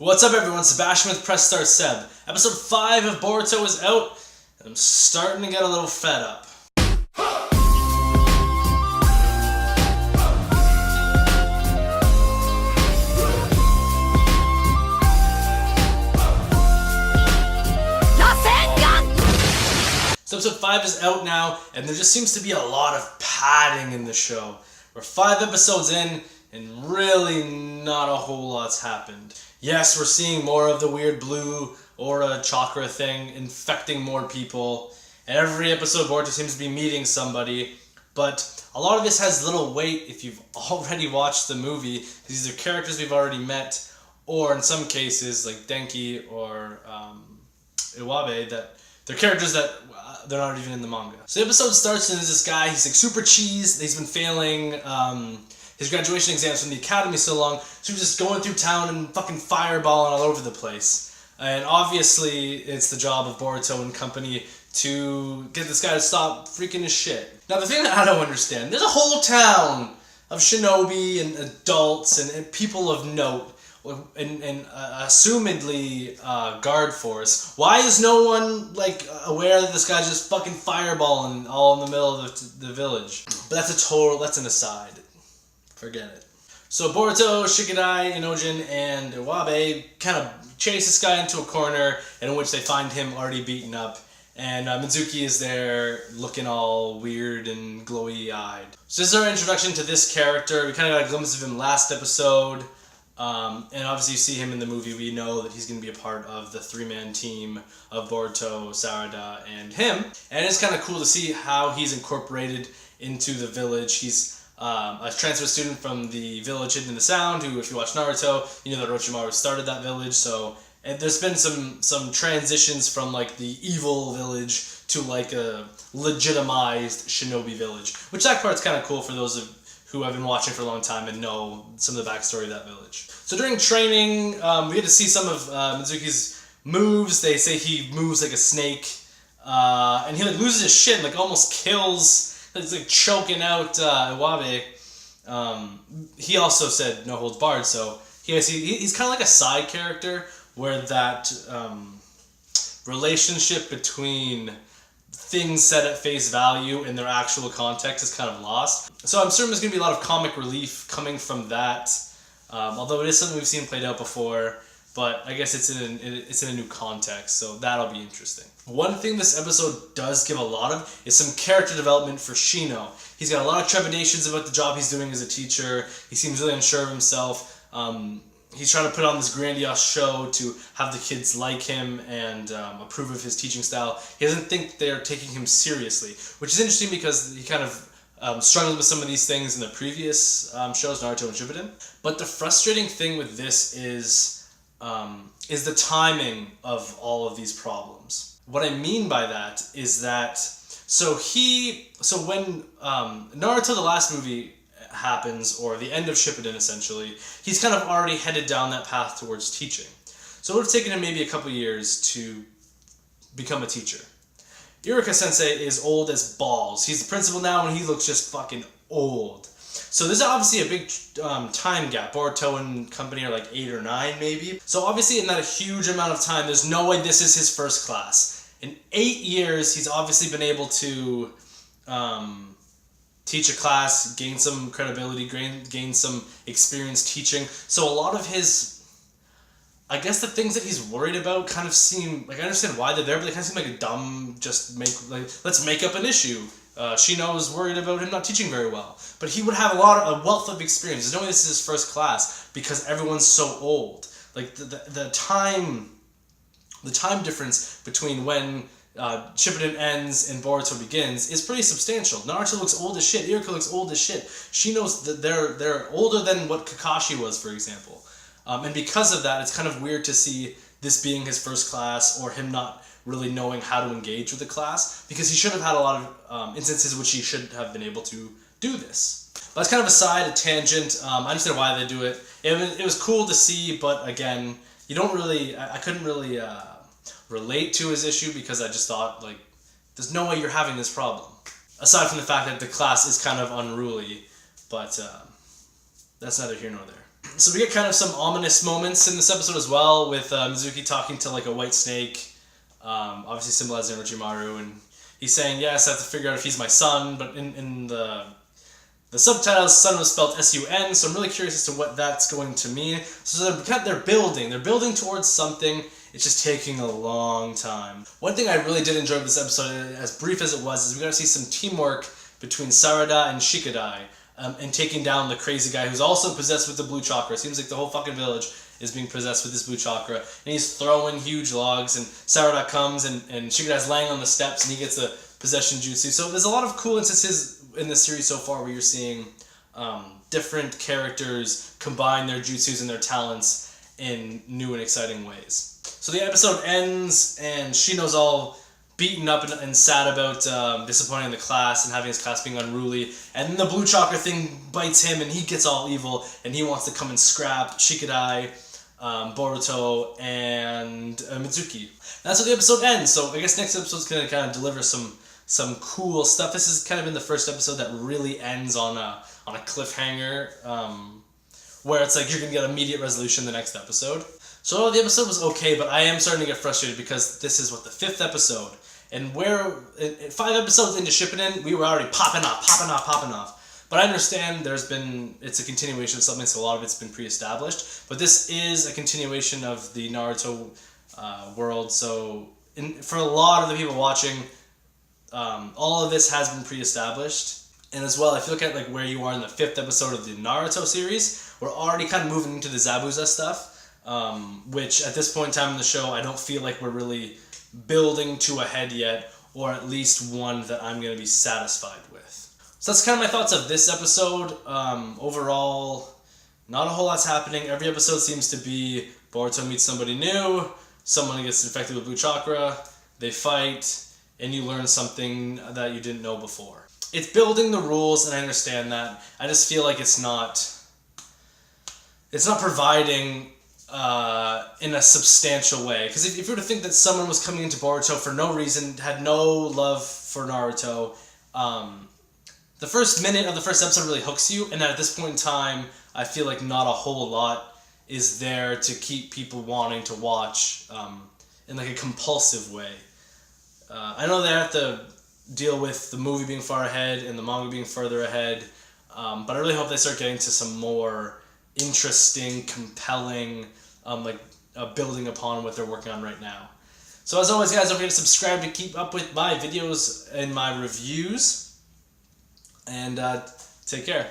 What's up everyone, Sebastian with Press Start Seb. Episode 5 of Boruto is out, and I'm starting to get a little fed up. So episode 5 is out now, and there just seems to be a lot of padding in the show. We're 5 episodes in, and really not a whole lot's happened. Yes, we're seeing more of the weird blue aura chakra thing infecting more people, and every episode Boruto seems to be meeting somebody, but a lot of this has little weight if you've already watched the movie, because these are characters we've already met, or in some cases, like Denki or Iwabe, that they're characters that they're not even in the manga. So the episode starts and there's this guy, he's like super cheese, he's been failing his graduation exams from the academy so long, so he's just going through town and fucking fireballing all over the place. And obviously, it's the job of Boruto and company to get this guy to stop freaking his shit. Now, the thing that I don't understand, there's a whole town of shinobi and adults and people of note, and assumedly guard force. Why is no one aware that this guy's just fucking fireballing all in the middle of the village? But that's an aside. Forget it. So Boruto, Shikadai, Inojin, and Iwabe kind of chase this guy into a corner, in which they find him already beaten up, and Mitzuki is there looking all weird and glowy-eyed. So this is our introduction to this character. We kind of got a glimpse of him last episode. And obviously you see him in the movie, we know that he's going to be a part of the 3-man team of Boruto, Sarada, and him. And it's kind of cool to see how he's incorporated into the village. He's a transfer student from the village hidden in the sound, who, if you watch Naruto, you know that Orichimaru started that village. So and there's been some transitions from the evil village to a legitimized shinobi village, which that part's kind of cool for those who have been watching for a long time and know some of the backstory of that village. So during training, we get to see some of Mitsuki's moves. They say he moves like a snake, and he loses his shit and almost kills. He's choking out Iwabe. He also said no holds barred, so he's kind of like a side character where that relationship between things said at face value and their actual context is kind of lost. So I'm certain there's going to be a lot of comic relief coming from that, although it is something we've seen played out before, but I guess it's in a new context, so that'll be interesting. One thing this episode does give a lot of is some character development for Shino. He's got a lot of trepidations about the job he's doing as a teacher. He seems really unsure of himself. He's trying to put on this grandiose show to have the kids like him and approve of his teaching style. He doesn't think they're taking him seriously, which is interesting because he kind of struggled with some of these things in the previous shows, Naruto and Shippuden. But the frustrating thing with this is the timing of all of these problems. What I mean by that is that so when Naruto the last movie happens, or the end of Shippuden essentially, he's kind of already headed down that path towards teaching. So it would have taken him maybe a couple years to become a teacher. Iruka sensei is old as balls. He's the principal now and he looks just fucking old. So there's obviously a big time gap. Boruto and company are 8 or 9 maybe. So obviously in that huge amount of time, there's no way this is his first class. In 8 years, he's obviously been able to teach a class, gain some credibility, gain some experience teaching. So a lot of his, I guess the things that he's worried about kind of seem, I understand why they're there, but they kind of seem like a dumb, let's make up an issue. Shino is worried about him not teaching very well. But he would have a wealth of experience. There's no way this is his first class because everyone's so old. The time difference between when Shippuden ends and Boruto begins is pretty substantial. Naruto looks old as shit. Iruka looks old as shit. Shino's they're older than what Kakashi was, for example. And because of that, it's kind of weird to see this being his first class or him not really knowing how to engage with the class, because he should have had a lot of instances in which he should have been able to do this. But it's kind of a tangent. I understand why they do it. It was cool to see, but again, I couldn't really relate to his issue because I just thought, there's no way you're having this problem. Aside from the fact that the class is kind of unruly, but that's neither here nor there. So we get kind of some ominous moments in this episode as well, with Mitsuki talking to like a white snake, obviously symbolizing Orichimaru, and he's saying, yes, I have to figure out if he's my son, but in the subtitles, son was spelled S-U-N, so I'm really curious as to what that's going to mean. So they're building towards something. It's just taking a long time. One thing I really did enjoy with this episode, as brief as it was, is we got to see some teamwork between Sarada and Shikadai, and taking down the crazy guy who's also possessed with the blue chakra. Seems like the whole fucking village is being possessed with this blue chakra. And he's throwing huge logs, and Sarada comes, and Shikadai's laying on the steps, and he gets a possession jutsu. So there's a lot of cool instances in the series so far where you're seeing different characters combine their jutsus and their talents in new and exciting ways. So the episode ends, and Shino's all beaten up and sad about disappointing the class and having his class being unruly. And then the blue chakra thing bites him, and he gets all evil, and he wants to come and scrap Shikadai, Boruto, and Mitsuki. That's how the episode ends. So I guess next episode's going to kind of deliver some cool stuff. This has kind of been the first episode that really ends on a cliffhanger, where it's like you're going to get immediate resolution the next episode. So the episode was okay, but I am starting to get frustrated because this is, what, the 5th episode. And where, 5 episodes into Shippuden, we were already popping off. But I understand it's a continuation of something, so a lot of it's been pre-established. But this is a continuation of the Naruto world, so for a lot of the people watching, all of this has been pre-established. And as well, if you look at like where you are in the 5th episode of the Naruto series, we're already kind of moving into the Zabuza stuff. Which at this point in time in the show, I don't feel like we're really building to a head yet, or at least one that I'm going to be satisfied with. So that's kind of my thoughts of this episode. Overall, not a whole lot's happening. Every episode seems to be Boruto meets somebody new, someone gets infected with blue chakra, they fight, and you learn something that you didn't know before. It's building the rules, and I understand that. I just feel like it's not providing in a substantial way. Because if you were to think that someone was coming into Boruto for no reason, had no love for Naruto, the first minute of the first episode really hooks you, and at this point in time, I feel like not a whole lot is there to keep people wanting to watch in like a compulsive way. I know they have to deal with the movie being far ahead and the manga being further ahead, but I really hope they start getting to some more interesting, compelling, building upon what they're working on right now. So as always, guys, don't forget to subscribe to keep up with my videos and my reviews, and take care.